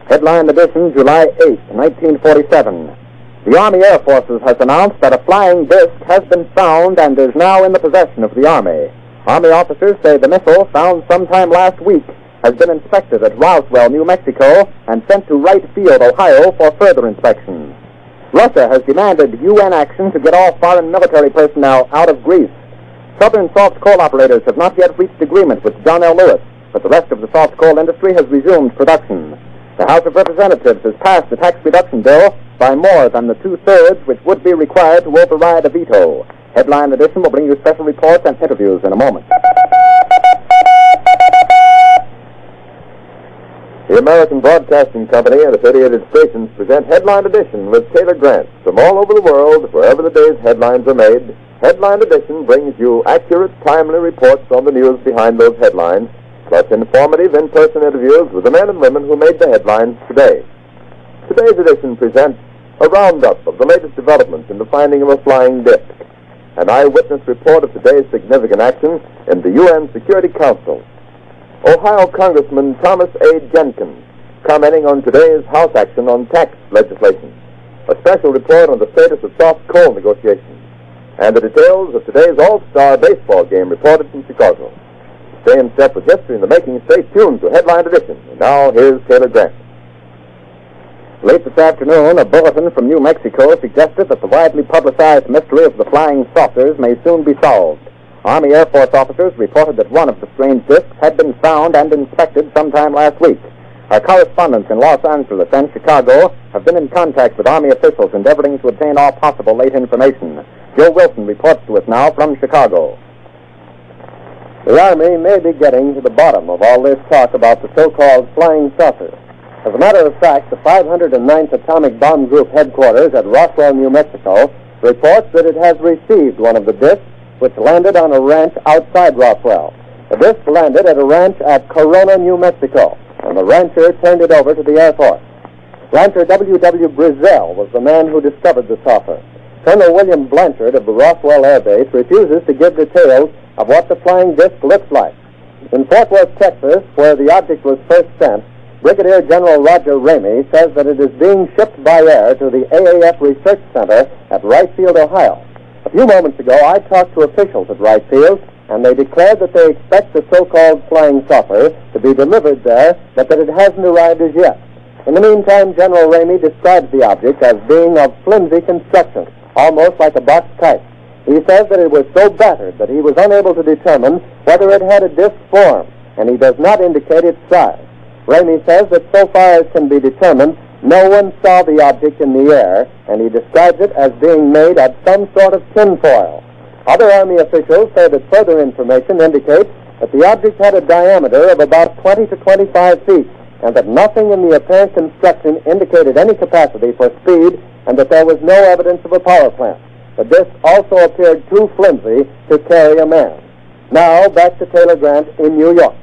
Headline edition, July 8, 1947. The Army Air Forces has announced that a flying disc has been found and is now in the possession of the Army. Army officers say the missile, found sometime last week, has been inspected at Roswell, New Mexico, and sent to Wright Field, Ohio, for further inspection. Russia has demanded UN action to get all foreign military personnel out of Greece. Southern soft coal operators have not yet reached agreement with John L. Lewis, but the rest of the soft coal industry has resumed production. The House of Representatives has passed the tax reduction bill by more than the two-thirds which would be required to override a veto. Headline edition will bring you special reports and interviews in a moment. The American Broadcasting Company and affiliated stations present Headline Edition with Taylor Grant. From all over the world, wherever the day's headlines are made, Headline Edition brings you accurate, timely reports on the news behind those headlines, plus informative in-person interviews with the men and women who made the headlines today. Today's edition presents a roundup of the latest developments in the finding of a flying disc, an eyewitness report of today's significant action in the UN Security Council, Ohio Congressman Thomas A. Jenkins commenting on today's House action on tax legislation, a special report on the status of soft coal negotiations, and the details of today's All-Star baseball game reported from Chicago. Stay in step with history in the making. Stay tuned to Headline Edition. And now, here's Taylor Grant. Late this afternoon, a bulletin from New Mexico suggested that the widely publicized mystery of the flying saucers may soon be solved. Army Air Force officers reported that one of the strange discs had been found and inspected sometime last week. Our correspondents in Los Angeles and Chicago have been in contact with Army officials endeavoring to obtain all possible late information. Joe Wilson reports to us now from Chicago. The Army may be getting to the bottom of all this talk about the so-called flying saucer. As a matter of fact, the 509th Atomic Bomb Group headquarters at Roswell, New Mexico, reports that it has received one of the discs which landed on a ranch outside Roswell. The disc landed at a ranch at Corona, New Mexico, and the rancher turned it over to the Air Force. Rancher W.W. Brazell was the man who discovered the saucer. Colonel William Blanchard of the Roswell Air Base refuses to give details of what the flying disc looks like. In Fort Worth, Texas, where the object was first sent, Brigadier General Roger Ramey says that it is being shipped by air to the AAF Research Center at Wright Field, Ohio. A few moments ago, I talked to officials at Wright Field, and they declared that they expect the so-called flying saucer to be delivered there, but that it hasn't arrived as yet. In the meantime, General Ramey describes the object as being of flimsy construction, almost like a box kite. He says that it was so battered that he was unable to determine whether it had a disc form, and he does not indicate its size. Ramey says that so far as can be determined, no one saw the object in the air, and he describes it as being made of some sort of tinfoil. Other Army officials say that further information indicates that the object had a diameter of about 20 to 25 feet, and that nothing in the apparent construction indicated any capacity for speed, and that there was no evidence of a power plant. The disc also appeared too flimsy to carry a man. Now, back to Taylor Grant in New York.